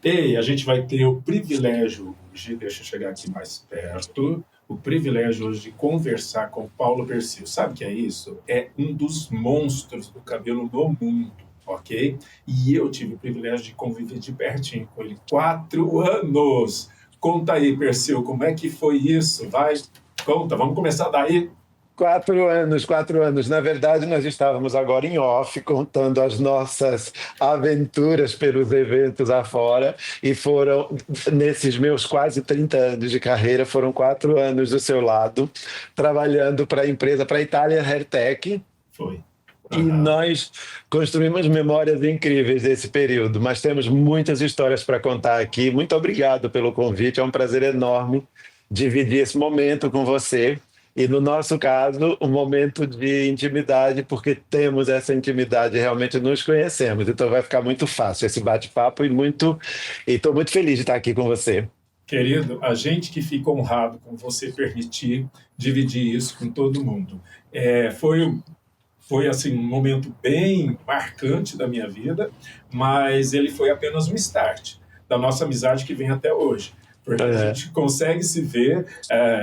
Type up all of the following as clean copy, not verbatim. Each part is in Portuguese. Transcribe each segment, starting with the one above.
Ei, a gente vai ter o privilégio hoje, deixa eu chegar aqui mais perto, o privilégio hoje de conversar com o Paulo Persil. Sabe o que é isso? É um dos monstros do cabelo no mundo, ok? E eu tive o privilégio de conviver de pertinho com ele 4 anos. Conta aí, Persil, como é que foi isso? Vai, conta, vamos começar daí. 4 anos, 4 anos. Na verdade, nós estávamos agora em off, contando as nossas aventuras pelos eventos afora, e foram, nesses meus quase 30 anos de carreira, foram 4 anos do seu lado, trabalhando para a empresa, para a Itália Hairtech, Foi. e Aham. nós construímos memórias incríveis desse período, mas temos muitas histórias para contar aqui. Muito obrigado pelo convite, é um prazer enorme dividir esse momento com você. E no nosso caso, um momento de intimidade, porque temos essa intimidade, realmente nos conhecemos. Então vai ficar muito fácil esse bate-papo e estou muito feliz de estar aqui com você. Querido, a gente que fica honrado com você permitir dividir isso com todo mundo. Foi assim um momento bem marcante da minha vida, mas ele foi apenas um start da nossa amizade que vem até hoje. Porque a É. gente consegue se ver,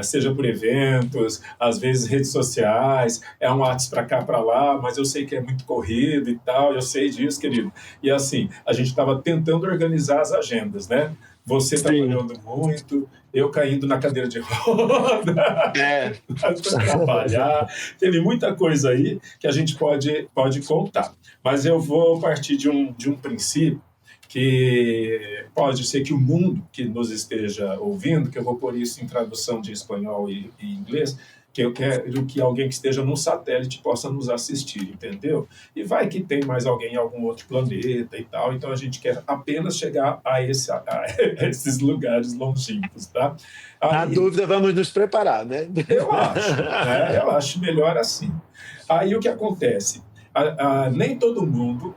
seja por eventos, às vezes redes sociais, é um WhatsApp para cá, para lá, mas eu sei que é muito corrido e tal, eu sei disso, querido. E assim, a gente estava tentando organizar as agendas, né? Você Sim. trabalhando muito, eu caindo na cadeira de roda, É. para trabalhar. Teve muita coisa aí que a gente pode contar. Mas eu vou partir de um princípio que pode ser que o mundo que nos esteja ouvindo, que eu vou pôr isso em tradução de espanhol e inglês, que eu quero que alguém que esteja num satélite possa nos assistir, entendeu? E vai que tem mais alguém em algum outro planeta e tal, então a gente quer apenas chegar a esses lugares longínquos, tá? Na Aí, dúvida, vamos nos preparar, né? eu acho, né? Eu acho melhor assim. Aí o que acontece? Nem todo mundo,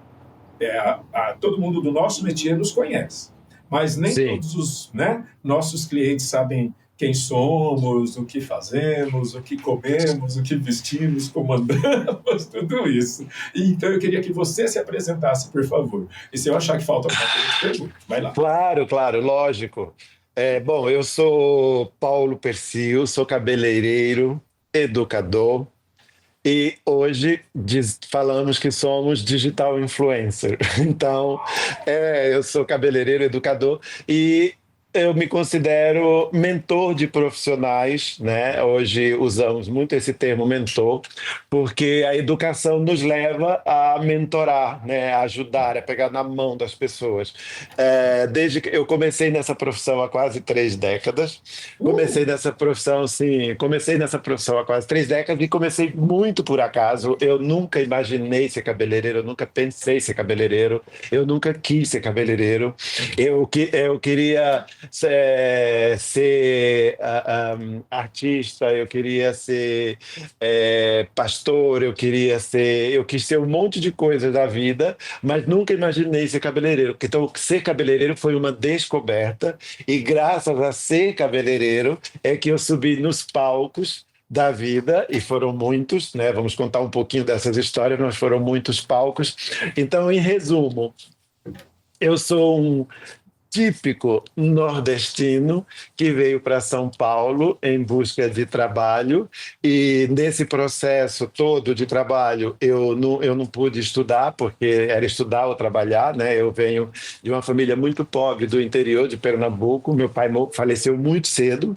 todo mundo do nosso métier nos conhece, mas nem Sim. todos os, né, nossos clientes sabem quem somos, o que fazemos, o que comemos, o que vestimos, como andamos, tudo isso. Então eu queria que você se apresentasse, por favor. E se eu achar que falta alguma coisa, eu te pergunto. Vai lá. Claro, claro, lógico. Bom, eu sou Paulo Persil, sou cabeleireiro, educador, e hoje falamos que somos digital influencer. Então, eu sou cabeleireiro, educador, e eu me considero mentor de profissionais, né? Hoje usamos muito esse termo mentor, porque a educação nos leva a mentorar, né? A ajudar, a pegar na mão das pessoas. Desde que eu comecei nessa profissão há quase 3 décadas, Uh, comecei nessa profissão há quase 3 décadas e comecei muito por acaso. Eu nunca imaginei ser cabeleireiro, eu nunca pensei ser cabeleireiro, eu nunca quis ser cabeleireiro. Eu queria ser artista, eu queria ser pastor, eu quis ser um monte de coisas da vida, mas nunca imaginei ser cabeleireiro. Então, ser cabeleireiro foi uma descoberta, e graças a ser cabeleireiro é que eu subi nos palcos da vida, e foram muitos, né? Vamos contar um pouquinho dessas histórias, mas foram muitos palcos. Então, em resumo, eu sou um típico nordestino que veio para São Paulo em busca de trabalho, e nesse processo todo de trabalho eu não pude estudar, porque era estudar ou trabalhar, né? Eu venho de uma família muito pobre do interior de Pernambuco. Meu pai faleceu muito cedo,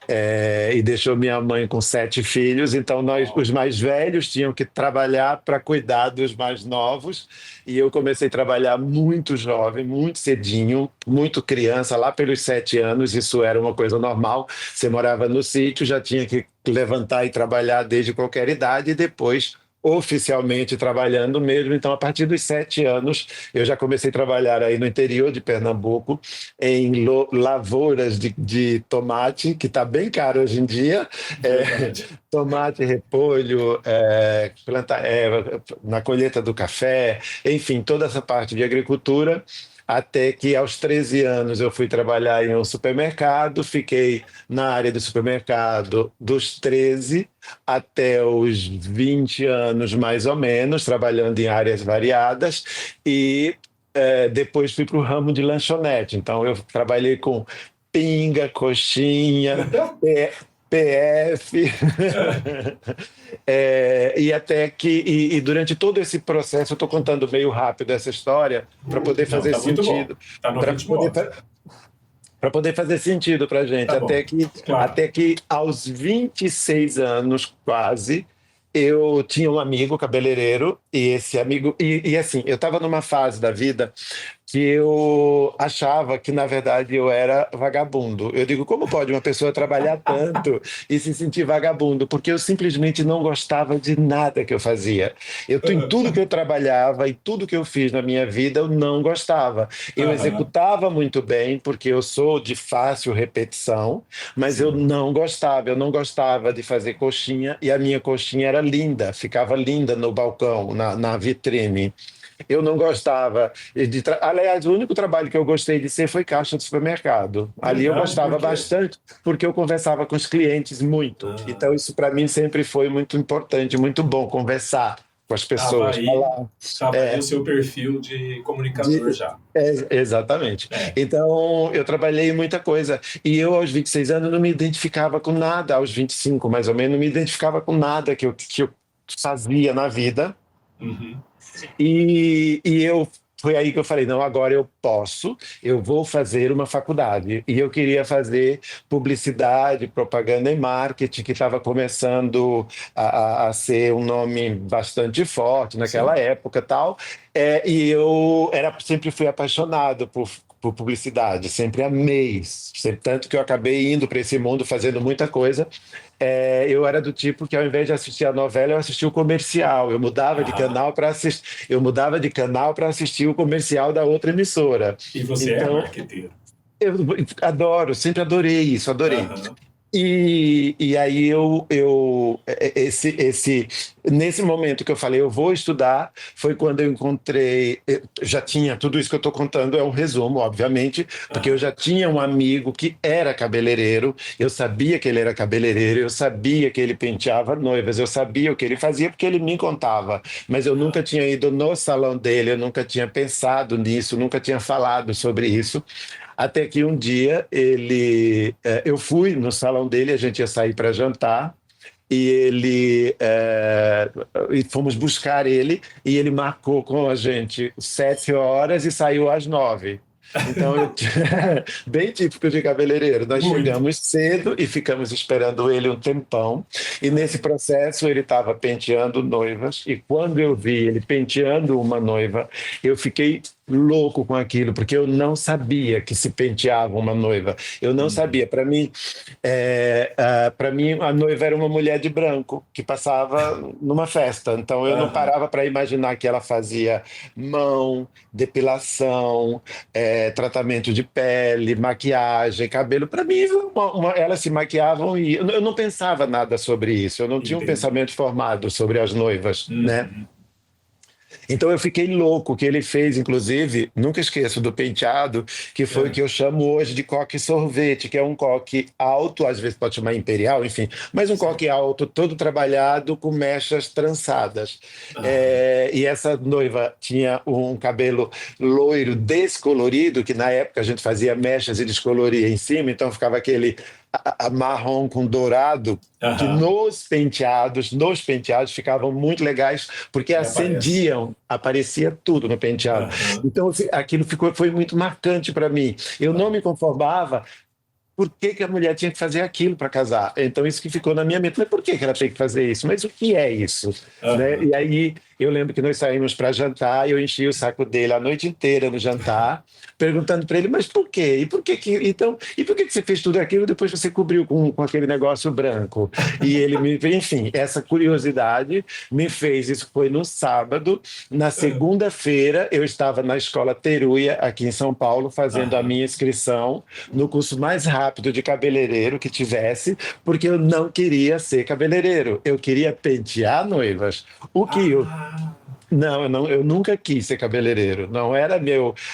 e deixou minha mãe com 7 filhos. Então nós, os mais velhos, tinham que trabalhar para cuidar dos mais novos, e eu comecei a trabalhar muito jovem, muito cedinho, muito criança, lá pelos 7 anos. Isso era uma coisa normal. Você morava no sítio, já tinha que levantar e trabalhar desde qualquer idade, e depois oficialmente trabalhando mesmo. Então, a partir dos 7 anos, eu já comecei a trabalhar aí no interior de Pernambuco, em lavouras de tomate, que está bem caro hoje em dia. verdade. Tomate, repolho, na colheita do café, enfim, toda essa parte de agricultura. Até que aos 13 anos eu fui trabalhar em um supermercado, fiquei na área do supermercado dos 13 até os 20 anos, mais ou menos, trabalhando em áreas variadas, e depois fui para o ramo de lanchonete. Então, eu trabalhei com pinga, coxinha, P- PF. E até que e durante todo esse processo, eu estou contando meio rápido essa história para poder Não, fazer tá muito bom. sentido, Tá no para ritmo poder ótimo. para poder fazer sentido para gente, Tá bom. Claro. até que aos 26 anos, quase, eu tinha um amigo cabeleireiro, e esse amigo, e assim, eu estava numa fase da vida que eu achava que, na verdade, eu era vagabundo. Eu digo, como pode uma pessoa trabalhar tanto e se sentir vagabundo? Porque eu simplesmente não gostava de nada que eu fazia. Em tudo que eu trabalhava e tudo que eu fiz na minha vida, eu não gostava. Eu Aham. executava muito bem, porque eu sou de fácil repetição, mas eu Sim. não gostava. Eu não gostava de fazer coxinha, e a minha coxinha era linda, ficava linda no balcão, na vitrine. Eu não gostava Aliás, o único trabalho que eu gostei de ser foi caixa de supermercado. Ali eu Verdade, por gostava quê? bastante, porque eu conversava com os clientes muito. Então, Ah, isso para mim sempre foi muito importante, muito bom conversar com as tava pessoas, aí, falar. tava aí o É, seu perfil de comunicador de- já. exatamente. É. Então, eu trabalhei muita coisa. E eu, aos 26 anos, não me identificava com nada. Aos 25 mais ou menos, não me identificava com nada que eu fazia na vida. Uhum. Foi aí que eu falei, não, agora eu posso, eu vou fazer uma faculdade. E eu queria fazer publicidade, propaganda e marketing, que estava começando a ser um nome bastante forte naquela Sim. época, tal. E eu sempre fui apaixonado por publicidade, sempre amei, tanto que eu acabei indo para esse mundo fazendo muita coisa. Eu era do tipo que, ao invés de assistir a novela, eu assistia o comercial. Ah, Eu mudava de canal para assistir o comercial da outra emissora. e você é Então, marqueteiro. eu adoro, sempre adorei isso, adorei. Aham. E aí nesse momento que eu falei, eu vou estudar, foi quando eu encontrei, já tinha, tudo isso que eu estou contando é um resumo, obviamente, porque eu Aham. já tinha um amigo que era cabeleireiro, eu sabia que ele era cabeleireiro, eu sabia que ele penteava noivas, eu sabia o que ele fazia porque ele me contava, mas eu nunca Aham. tinha ido no salão dele, eu nunca tinha pensado nisso, nunca tinha falado sobre isso. Até que um dia eu fui no salão dele, a gente ia sair para jantar, e fomos buscar ele, e ele marcou com a gente 7 horas e saiu às 9. Então, bem típico de cabeleireiro. Nós Muito. chegamos cedo e ficamos esperando ele um tempão. E nesse processo ele estava penteando noivas. E quando eu vi ele penteando uma noiva, eu fiquei louco com aquilo, porque eu não sabia que se penteava uma noiva. Eu não Uhum. sabia. Para mim, a noiva era uma mulher de branco que passava numa festa. Então eu não Aham. parava para imaginar que ela fazia mão, depilação, tratamento de pele, maquiagem, cabelo. Para mim, elas se maquiavam e eu não pensava nada sobre isso. Eu não tinha um Entendi. pensamento formado sobre as noivas, né? Uhum. Então eu fiquei louco que ele fez, inclusive, nunca esqueço do penteado, que foi o É. que eu chamo hoje de coque sorvete, que é um coque alto, às vezes pode chamar imperial, enfim, mas um Sim. coque alto, todo trabalhado com mechas trançadas. Aham. E essa noiva tinha um cabelo loiro descolorido, que na época a gente fazia mechas e descoloria em cima, então ficava aquele marrom com dourado, que Aham. nos penteados ficavam muito legais, porque Ele aparece. acendiam, aparecia tudo no penteado. Aham. Então, aquilo foi muito marcante para mim. Eu não me conformava. Por que que a mulher tinha que fazer aquilo para casar? Então, isso que ficou na minha mente. Mas por que que ela tem que fazer isso? Mas o que é isso? Né? Aham. E aí, eu lembro que nós saímos para jantar e eu enchi o saco dele a noite inteira no jantar, perguntando para ele, mas por quê? E por que que você fez tudo aquilo e depois você cobriu com aquele negócio branco? Enfim, essa curiosidade me fez, isso foi no sábado, na segunda-feira eu estava na Escola Teruia, aqui em São Paulo, fazendo a Aham. minha inscrição no curso mais rápido de cabeleireiro que tivesse, porque eu não queria ser cabeleireiro, eu queria pentear noivas. O que eu Ah, não, eu nunca quis ser cabeleireiro. Não era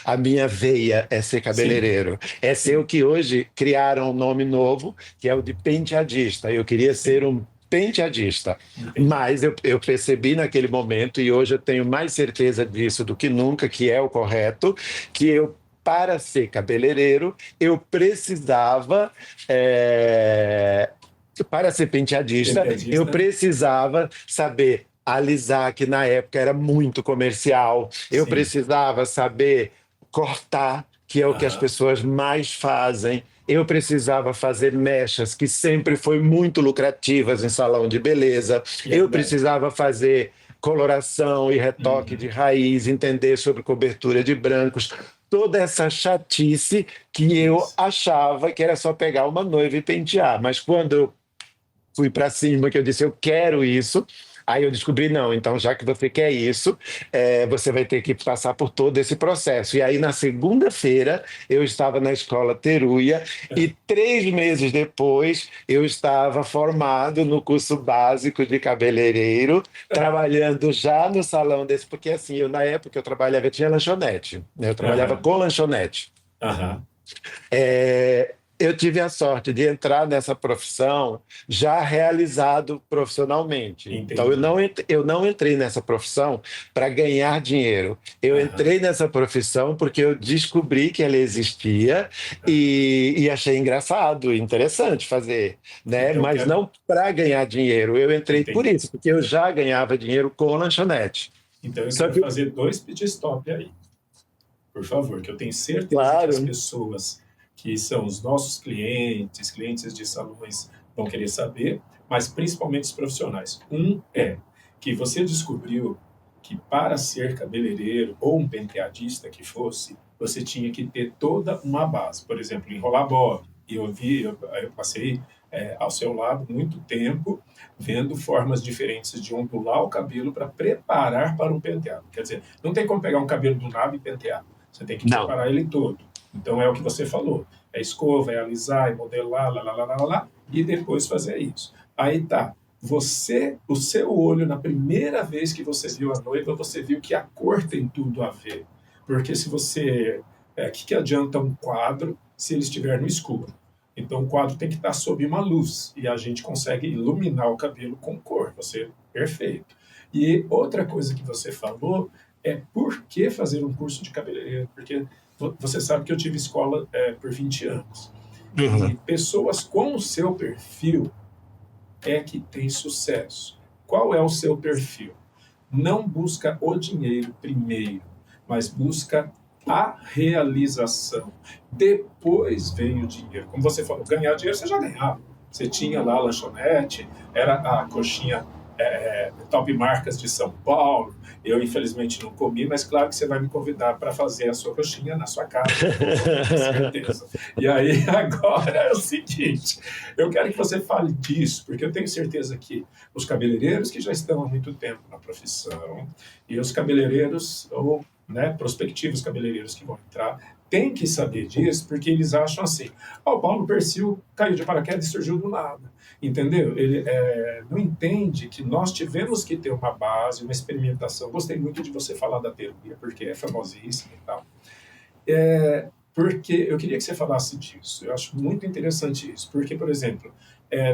a minha veia é ser sim, cabeleireiro. É ser o sim, que hoje criaram um nome novo, que é o de penteadista. Eu queria ser sim. penteadista. Entendi. Mas eu percebi naquele momento, e hoje eu tenho mais certeza disso do que nunca, que é o correto, que eu, para ser cabeleireiro, eu precisava, é, para ser penteadista, eu Penteadista? precisava saber alisar, que na época era muito comercial, eu Sim. precisava saber cortar, que é o que as Aham. pessoas mais fazem. Eu precisava fazer mechas, que sempre foi muito lucrativas em salão de beleza. E Eu ainda é. precisava fazer coloração e retoque de Uhum. raiz, entender sobre cobertura de brancos. Toda essa chatice que eu Isso. achava que era só pegar uma noiva e pentear. Mas quando eu fui para cima, que eu disse, eu quero isso. Aí eu descobri, não, então já que você quer isso, você vai ter que passar por todo esse processo. E aí na segunda-feira eu estava na escola Teruya e 3 meses depois eu estava formado no curso básico de cabeleireiro, trabalhando já no salão desse, porque assim, eu na época eu trabalhava, eu tinha lanchonete, né? Eu trabalhava Aham. com lanchonete. Aham. Eu tive a sorte de entrar nessa profissão já realizado profissionalmente. Então, Entendi. eu não entrei nessa profissão para ganhar dinheiro. Eu Aham. entrei nessa profissão porque eu descobri que ela existia Aham. e achei engraçado, interessante fazer, né? Então, eu Mas quero. não para ganhar dinheiro. Eu entrei por Entendi. isso, porque eu já ganhava dinheiro com lanchonete. Então, eu Só quero que, fazer dois pit stop aí, por favor, que eu tenho certeza que as claro, pessoas que são os nossos clientes, clientes de salões, vão querer saber, mas principalmente os profissionais. Um é que você descobriu que para ser cabeleireiro ou um penteadista que fosse, você tinha que ter toda uma base. Por exemplo, enrolar bob. E eu passei ao seu lado muito tempo vendo formas diferentes de ondular o cabelo para preparar para um penteado. Quer dizer, não tem como pegar um cabelo do nada e pentear. Você tem que não. preparar ele todo. Então é o que você falou. É escova, é alisar, é modelar, lá, lá, lá, lá, lá, e depois fazer isso. Aí tá. Você, o seu olho, na primeira vez que você viu a noiva, você viu que a cor tem tudo a ver. Porque se você. Que adianta um quadro se ele estiver no escuro? Então o quadro tem que estar sob uma luz e a gente consegue iluminar o cabelo com cor. Você, perfeito. E outra coisa que você falou é por que fazer um curso de cabeleireiro? Porque você sabe que eu tive escola por 20 anos. E Uhum. pessoas com o seu perfil é que tem sucesso. Qual é o seu perfil? Não busca o dinheiro primeiro, mas busca a realização. Depois vem o dinheiro. Como você falou, ganhar dinheiro você já ganhava. Você tinha lá a lanchonete, era a coxinha top marcas de São Paulo. Eu, infelizmente, não comi, mas claro que você vai me convidar para fazer a sua coxinha na sua casa. Eu vou comer, com certeza. E aí, agora é o seguinte: eu quero que você fale disso, porque eu tenho certeza que os cabeleireiros que já estão há muito tempo na profissão e os cabeleireiros, ou prospectivos cabeleireiros que vão entrar, têm que saber disso, porque eles acham assim: o Paulo Persil caiu de paraquedas e surgiu do nada. Entendeu? Ele não entende que nós tivemos que ter uma base, uma experimentação. Gostei muito de você falar da teoria, porque é famosíssima e tal. Porque eu queria que você falasse disso. Eu acho muito interessante isso. Porque, por exemplo,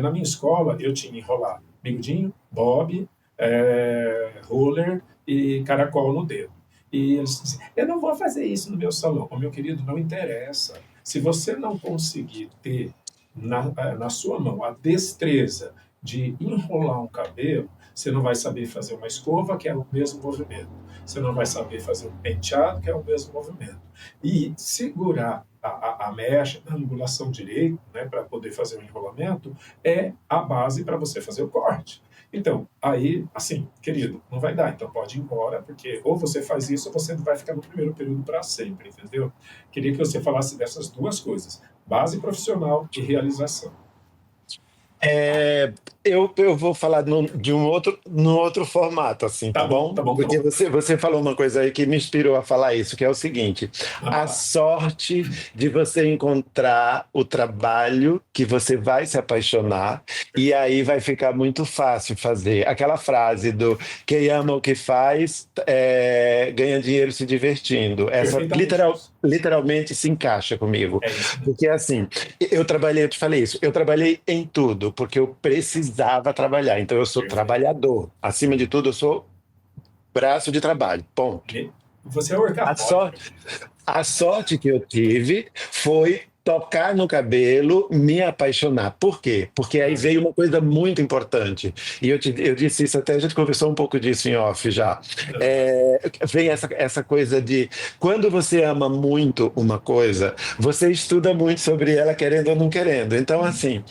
na minha escola eu tinha enrolado bigodinho, bob, roller e caracol no dedo. E eles dizem, eu não vou fazer isso no meu salão. O meu querido, não interessa. Se você não conseguir ter na sua mão a destreza de enrolar um cabelo, você não vai saber fazer uma escova, que é o mesmo movimento. Você não vai saber fazer um penteado, que é o mesmo movimento. E segurar a mecha na angulação direita, para poder fazer o enrolamento, é a base para você fazer o corte. Então, aí, assim, querido, não vai dar, então pode ir embora, porque ou você faz isso ou você vai ficar no primeiro período para sempre, entendeu? Queria que você falasse dessas duas coisas, base profissional e realização. É, eu vou falar de num outro formato, assim, Tá tá bom, bom? tá bom, tá Porque bom. você falou uma coisa aí que me inspirou a falar isso, que é o seguinte: Vamos a lá. sorte de você encontrar o trabalho que você vai se apaixonar, e aí vai ficar muito fácil fazer. Aquela frase do quem ama o que faz, ganha dinheiro se divertindo. Essa Perfeitamente isso. literalmente se encaixa comigo. É isso mesmo. Porque assim, eu te falei isso, eu trabalhei em tudo, porque eu precisava trabalhar. Então, eu sou Perfeito. trabalhador. Acima de tudo, eu sou braço de trabalho. Ponto. E você é A workaholic. sorte, a sorte que eu tive foi tocar no cabelo, me apaixonar. Por quê? Porque aí veio uma coisa muito importante. E eu disse isso até, a gente conversou um pouco disso em off já. Vem essa coisa de quando você ama muito uma coisa, você estuda muito sobre ela, querendo ou não querendo. Então, assim,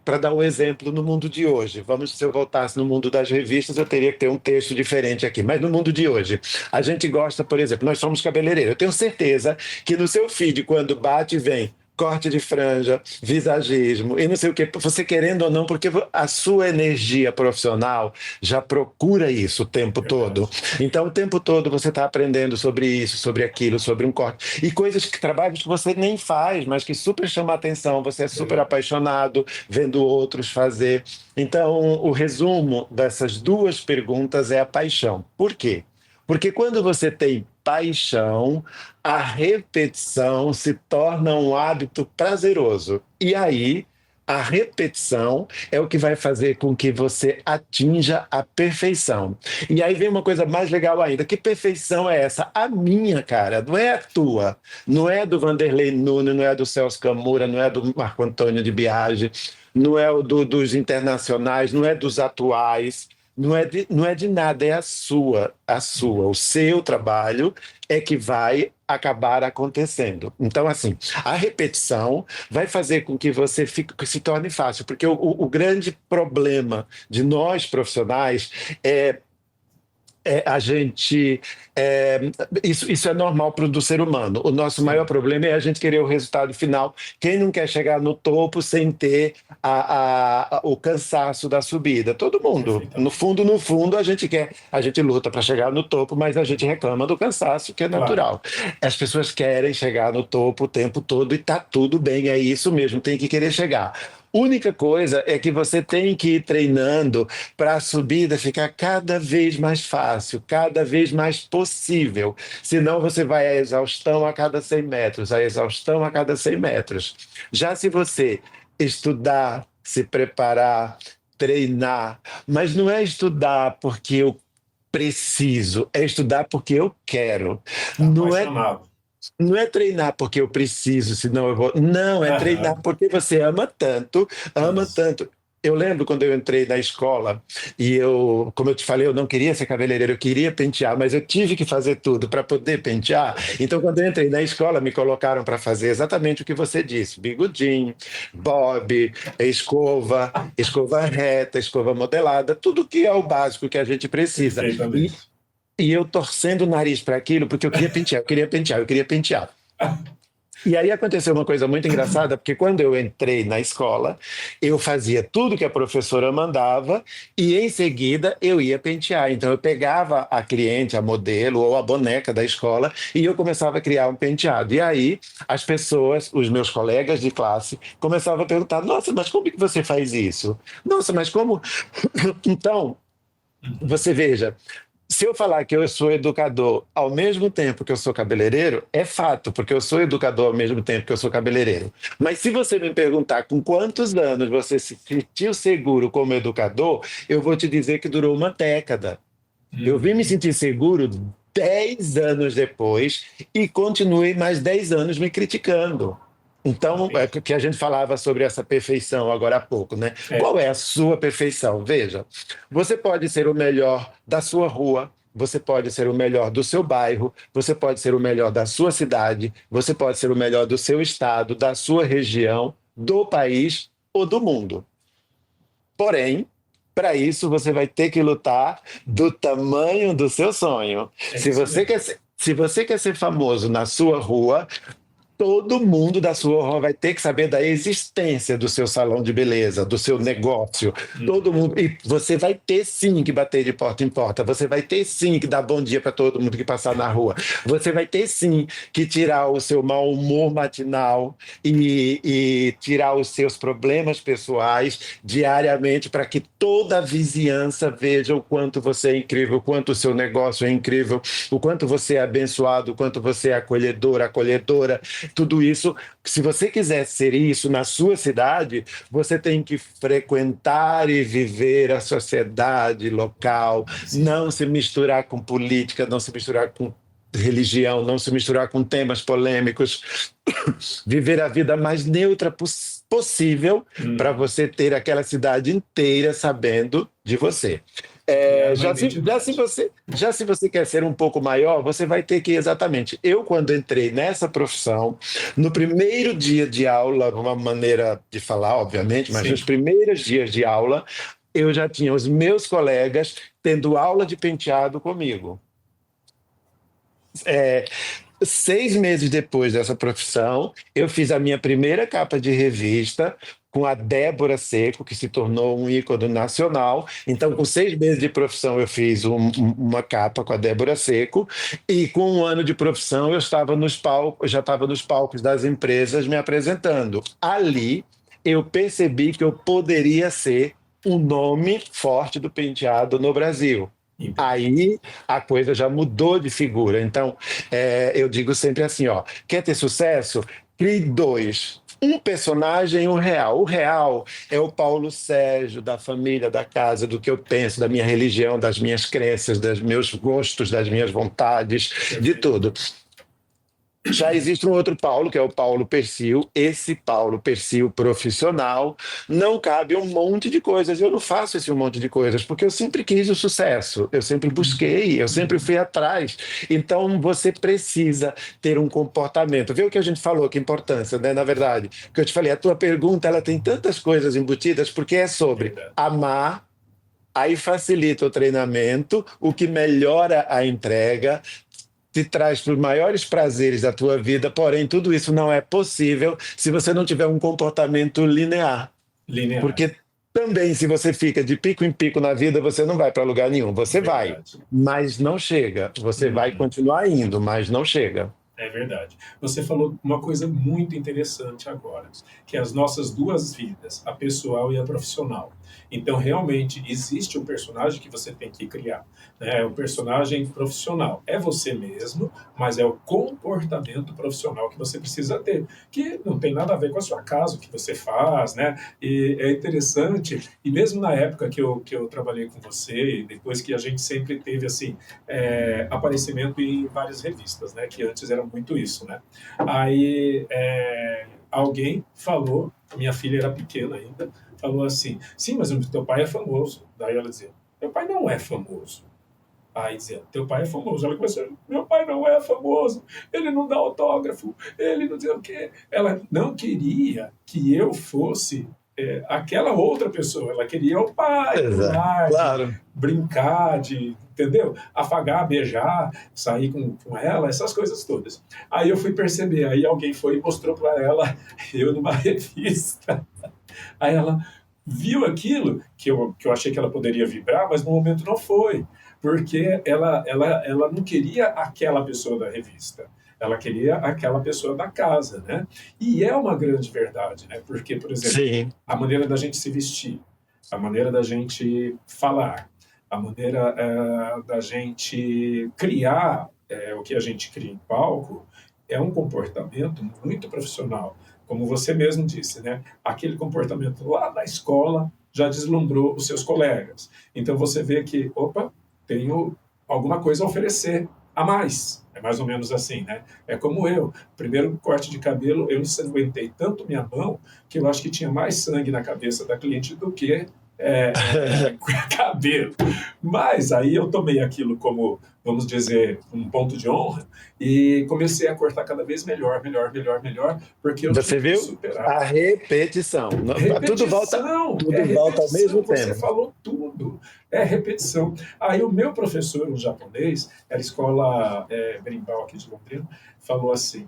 para dar um exemplo no mundo de hoje, se eu voltasse no mundo das revistas, eu teria que ter um texto diferente aqui. Mas no mundo de hoje, a gente gosta, por exemplo, nós somos cabeleireiros. Eu tenho certeza que no seu feed, quando bate, vem corte de franja, visagismo e não sei o que, você querendo ou não, porque a sua energia profissional já procura isso o tempo todo. Verdade. Então, o tempo todo você está aprendendo sobre isso, sobre aquilo, sobre um corte. E coisas trabalhos que você nem faz, mas que super chama a atenção, você é super Verdade. apaixonado vendo outros fazer. Então, o resumo dessas duas perguntas é a paixão. Por quê? Porque quando você tem paixão, a repetição se torna um hábito prazeroso. E aí, a repetição é o que vai fazer com que você atinja a perfeição. E aí vem uma coisa mais legal ainda. Que perfeição é essa? A minha, cara, não é a tua. Não é do Vanderlei Nunes, não é do Celso Camura, não é do Marco Antônio de Biagi, não é dos internacionais, não é dos atuais. Não é de nada, é a sua. O seu trabalho é que vai acabar acontecendo. Então, assim, a repetição vai fazer com que você se torne fácil, porque o grande problema de nós profissionais a gente. é, isso é normal do ser humano. O nosso maior Sim, problema é a gente querer o resultado final. Quem não quer chegar no topo sem ter o cansaço da subida? Todo mundo. perfeitamente. No fundo, a gente quer, a gente luta para chegar no topo, mas a gente reclama do cansaço, que é Claro. natural. As pessoas querem chegar no topo o tempo todo e tá tudo bem, é isso mesmo, tem que querer chegar. Única coisa é que você tem que ir treinando para a subida ficar cada vez mais fácil, cada vez mais possível. Senão você vai à exaustão a cada 100 metros, a exaustão a cada 100 metros. Já se você estudar, se preparar, treinar, mas não é estudar porque eu preciso, é estudar porque eu quero. Não é Apaixonado. não é treinar porque eu preciso, senão eu vou. Não, é treinar Aham. porque você ama tanto, ama Isso. tanto. Eu lembro quando eu entrei na escola e como eu te falei, eu não queria ser cabeleireiro, eu queria pentear, mas eu tive que fazer tudo para poder pentear. Então, quando eu entrei na escola, me colocaram para fazer exatamente o que você disse: bigodinho, bob, escova reta, escova modelada, tudo que é o básico que a gente precisa. E, Perfeitamente. e eu torcendo o nariz para aquilo, porque eu queria pentear, eu queria pentear, eu queria pentear. E aí aconteceu uma coisa muito engraçada, porque quando eu entrei na escola, eu fazia tudo que a professora mandava e em seguida eu ia pentear. Então eu pegava a cliente, a modelo ou a boneca da escola e eu começava a criar um penteado. E aí as pessoas, os meus colegas de classe, começavam a perguntar: Nossa, mas como que você faz isso? Nossa, mas como? Então, você veja, se eu falar que eu sou educador ao mesmo tempo que eu sou cabeleireiro, é fato, porque eu sou educador ao mesmo tempo que eu sou cabeleireiro. Mas se você me perguntar com quantos anos você se sentiu seguro como educador, eu vou te dizer que durou uma década. Eu vim me Uhum. sentir seguro 10 anos depois e continuei mais 10 anos me criticando. Então, é Entendi. que a gente falava sobre essa perfeição agora há pouco, né? É. Qual é a sua perfeição? Veja, você pode ser o melhor da sua rua, você pode ser o melhor do seu bairro, você pode ser o melhor da sua cidade, você pode ser o melhor do seu estado, da sua região, do país ou do mundo. Porém, para isso você vai ter que lutar do tamanho do seu sonho. É Se isso você mesmo. quer ser, se você quer ser famoso na sua rua, todo mundo da sua rua vai ter que saber da existência do seu salão de beleza, do seu negócio. Todo Uhum. mundo. E você vai ter sim que bater de porta em porta. Você vai ter sim que dar bom dia para todo mundo que passar na rua. Você vai ter sim que tirar o seu mau humor matinal e tirar os seus problemas pessoais diariamente para que toda a vizinhança veja o quanto você é incrível, o quanto o seu negócio é incrível, o quanto você é abençoado, o quanto você é acolhedor, acolhedora. tudo isso, se você quiser ser isso na sua cidade, você tem que frequentar e viver a sociedade local, Sim. não se misturar com política, não se misturar com religião, não se misturar com temas polêmicos, viver a vida mais neutra possível para Hum, você ter aquela cidade inteira sabendo de você. criar uma Já se identidade. você quer ser um pouco maior, você vai ter que, exatamente. Eu, quando entrei nessa profissão, no primeiro dia de aula, uma maneira de falar, obviamente, mas nos Sim. primeiros dias de aula, eu já tinha os meus colegas tendo aula de penteado comigo. É, 6 meses depois dessa profissão, eu fiz a minha primeira capa de revista com a Débora Seco, que se tornou um ícone nacional. Então, com 6 meses de profissão, eu fiz uma capa com a Débora Seco, e com um ano de profissão, eu estava nos palcos, eu já estava nos palcos das empresas me apresentando. Ali, eu percebi que eu poderia ser um nome forte do penteado no Brasil. Entendi. Aí a coisa já mudou de figura. Então, eu digo sempre assim, ó, quer ter sucesso? Crie dois. Um personagem e um real. O real é o Paulo Sérgio, da família, da casa, do que eu penso, da minha religião, das minhas crenças, dos meus gostos, das minhas vontades, de Perfeito. tudo. Já existe um outro Paulo, que é o Paulo Persil. Esse Paulo Persil profissional não cabe um monte de coisas. Eu não faço esse um monte de coisas, porque eu sempre quis o sucesso, eu sempre busquei, eu sempre fui atrás. Então você precisa ter um comportamento. Vê o que a gente falou, que importância, né? Na verdade, o que eu te falei, a tua pergunta ela tem tantas coisas embutidas, porque é sobre Verdade. amar. Aí facilita o treinamento, o que melhora a entrega, te traz para os maiores prazeres da tua vida, porém, tudo isso não é possível se você não tiver um comportamento linear. Linear. Porque também, se você fica de pico em pico na vida, você não vai para lugar nenhum. Você vai, Verdade. mas não chega. Você vai Uhum. continuar indo, mas não chega. É verdade. Você falou uma coisa muito interessante agora, que é as nossas duas vidas, a pessoal e a profissional. Então, realmente, existe um personagem que você tem que criar. Né? É um personagem profissional. É você mesmo, mas é o comportamento profissional que você precisa ter, que não tem nada a ver com a sua casa, o que você faz, né? E é interessante, e mesmo na época que eu trabalhei com você, e depois que a gente sempre teve, assim, aparecimento em várias revistas, né? Que antes era muito isso, né? Aí alguém falou, minha filha era pequena ainda, falou assim, sim, mas o teu pai é famoso. Daí ela dizia, meu pai não é famoso. Aí dizia, teu pai é famoso. Ela começou, meu pai não é famoso, ele não dá autógrafo, ele não diz o quê. Ela não queria que eu fosse aquela outra pessoa, ela queria o pai do Exato. lar, de Claro. brincar, de, entendeu? Afagar, beijar, sair com ela, essas coisas todas. Aí eu fui perceber, aí alguém foi e mostrou para ela, eu numa revista. Aí ela viu aquilo que eu achei que ela poderia vibrar, mas no momento não foi, porque ela não queria aquela pessoa da revista. Ela queria aquela pessoa da casa, né? E é uma grande verdade, né? Porque, por exemplo, Sim. a maneira da gente se vestir, a maneira da gente falar, a maneira da gente criar o que a gente cria em palco é um comportamento muito profissional, como você mesmo disse, né? Aquele comportamento lá na escola já deslumbrou os seus colegas. Então você vê que, opa, tenho alguma coisa a oferecer a mais. É mais ou menos assim, né? É como eu. Primeiro corte de cabelo, eu ensanguentei tanto minha mão que eu acho que tinha mais sangue na cabeça da cliente do que cabelo. Mas aí eu tomei aquilo como, vamos dizer, um ponto de honra e comecei a cortar cada vez melhor, melhor, melhor, melhor, porque eu tinha Você que me viu? superar. A repetição. É Tudo volta ao repetição, mesmo você tema. falou tudo, é repetição. Aí o meu professor, um japonês, era escola Berimbau aqui de Londrina, falou assim,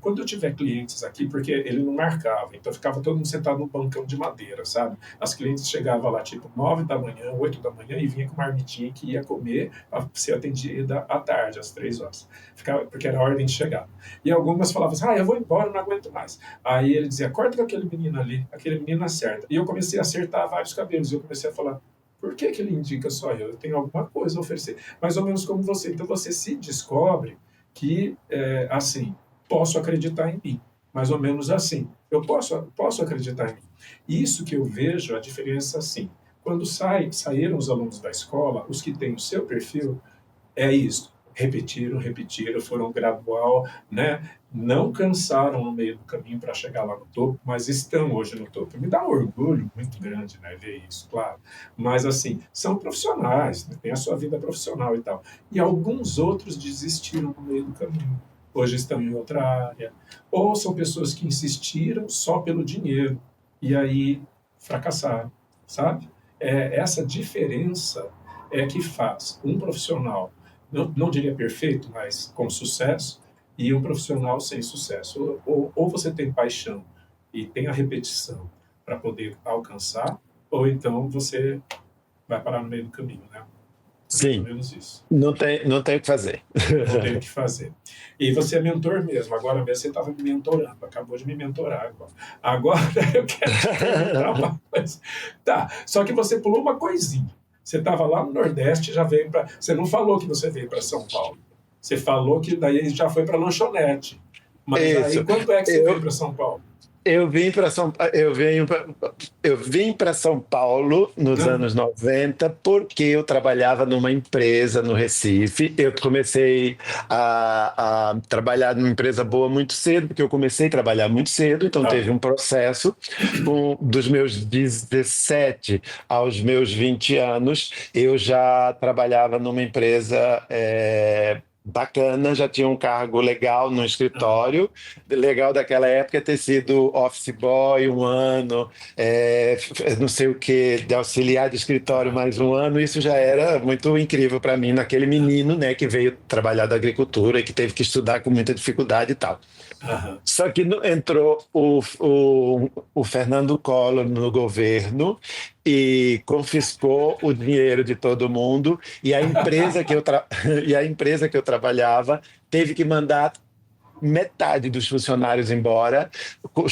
quando eu tiver clientes aqui, porque ele não marcava, então ficava todo mundo sentado num bancão de madeira, sabe? As clientes chegavam lá tipo 9 da manhã, 8 da manhã e vinha com uma marmitinha que ia comer para ser atendida à tarde, às 3 horas. Ficava, porque era a ordem de chegar. E algumas falavam assim, eu vou embora, não aguento mais. Aí ele dizia, corta com aquele menino ali, aquele menino acerta. E eu comecei a acertar vários cabelos, e eu comecei a falar, por que ele indica só eu? Eu tenho alguma coisa a oferecer. Mais ou menos como você. Então você se descobre que, assim, posso acreditar em mim. Mais ou menos assim. Eu posso acreditar em mim. Isso que eu vejo, a diferença assim. Quando saíram os alunos da escola, os que têm o seu perfil, é isso. Repetiram, foram gradual, né? Não cansaram no meio do caminho para chegar lá no topo, mas estão hoje no topo. Me dá um orgulho muito grande, né, ver isso, claro. Mas, assim, são profissionais, né? Têm a sua vida profissional e tal. E alguns outros desistiram no meio do caminho. Hoje estão em outra área. Ou são pessoas que insistiram só pelo dinheiro e aí fracassaram, sabe? Essa diferença é que faz um profissional, não diria perfeito, mas com sucesso, e um profissional sem sucesso. Ou você tem paixão e tem a repetição para poder alcançar, ou então você vai parar no meio do caminho, né? É mais ou Sim, menos isso. não tem o que fazer. Não tem o que fazer. E você é mentor mesmo. Agora mesmo você estava me mentorando. Acabou de me mentorar agora. Agora eu quero te perguntar uma coisa. Tá, só que você pulou uma coisinha. Você estava lá no Nordeste, já veio para. Você não falou que você veio para São Paulo. Você falou que daí já foi para lanchonete. Mas aí, Isso. quando é que você veio Eu, para São Paulo? eu vim para São Paulo nos Não. anos 90 porque eu trabalhava numa empresa no Recife. Eu comecei a trabalhar numa empresa boa muito cedo, porque eu comecei a trabalhar muito cedo, então Ah, teve um processo dos meus 17 aos meus 20 anos, eu já trabalhava numa empresa bacana, já tinha um cargo legal no ah, escritório. Legal daquela época é ter sido office boy um ano, não sei o que, de auxiliar de escritório ah, mais um ano. Isso já era muito incrível para mim, naquele menino, né, que veio trabalhar da agricultura e que teve que estudar com muita dificuldade e tal. ah, Só que entrou o Fernando Collor no governo e confiscou o dinheiro de todo mundo, e a empresa e a empresa que eu trabalhava teve que mandar metade dos funcionários embora,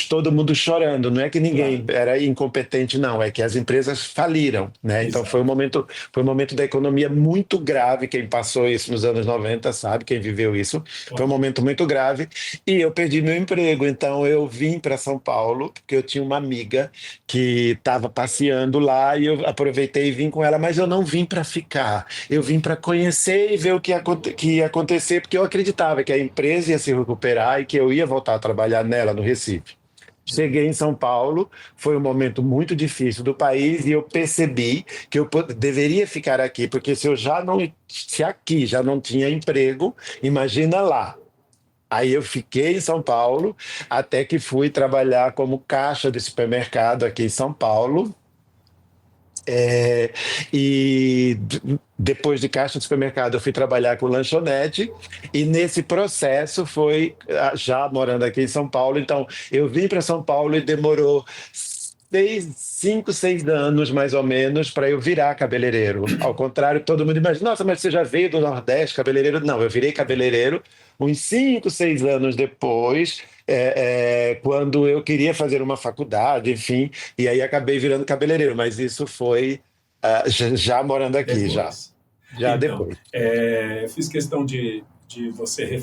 todo mundo chorando. Não é que ninguém claro. era incompetente, não, é que as empresas faliram, né? Então Exato. foi um momento da economia muito grave. Quem passou isso nos anos 90 sabe, quem viveu isso. Foi um Claro. momento muito grave e eu perdi meu emprego. Então eu vim para São Paulo, porque eu tinha uma amiga que estava passeando lá e eu aproveitei e vim com ela, mas eu não vim para ficar. Eu vim para conhecer e ver o que ia acontecer, porque eu acreditava que a empresa ia se recuperar e que eu ia voltar a trabalhar nela no Recife. Cheguei em São Paulo, foi um momento muito difícil do país e eu percebi que deveria ficar aqui, porque se aqui já não tinha emprego, imagina lá. Aí eu fiquei em São Paulo até que fui trabalhar como caixa de supermercado aqui em São Paulo. É, depois de caixa de supermercado, eu fui trabalhar com lanchonete, e nesse processo foi já morando aqui em São Paulo. Então, eu vim para São Paulo e demorou 5, 6 anos mais ou menos para eu virar cabeleireiro. Ao contrário, todo mundo imagina, nossa, mas você já veio do Nordeste, cabeleireiro? Não, eu virei cabeleireiro uns 5, 6 anos depois, quando eu queria fazer uma faculdade, enfim, e aí acabei virando cabeleireiro, mas isso foi já morando aqui, Depois. já Então, depois. fiz questão de você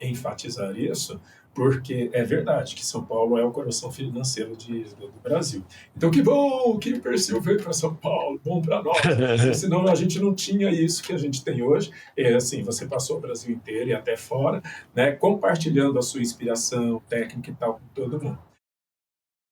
reenfatizar isso, porque é verdade que São Paulo é o coração financeiro do Brasil. Então, que bom que o Perseu veio para São Paulo, bom para nós, porque senão a gente não tinha isso que a gente tem hoje. É assim, você passou o Brasil inteiro e até fora, né, compartilhando a sua inspiração técnica e tal com todo mundo.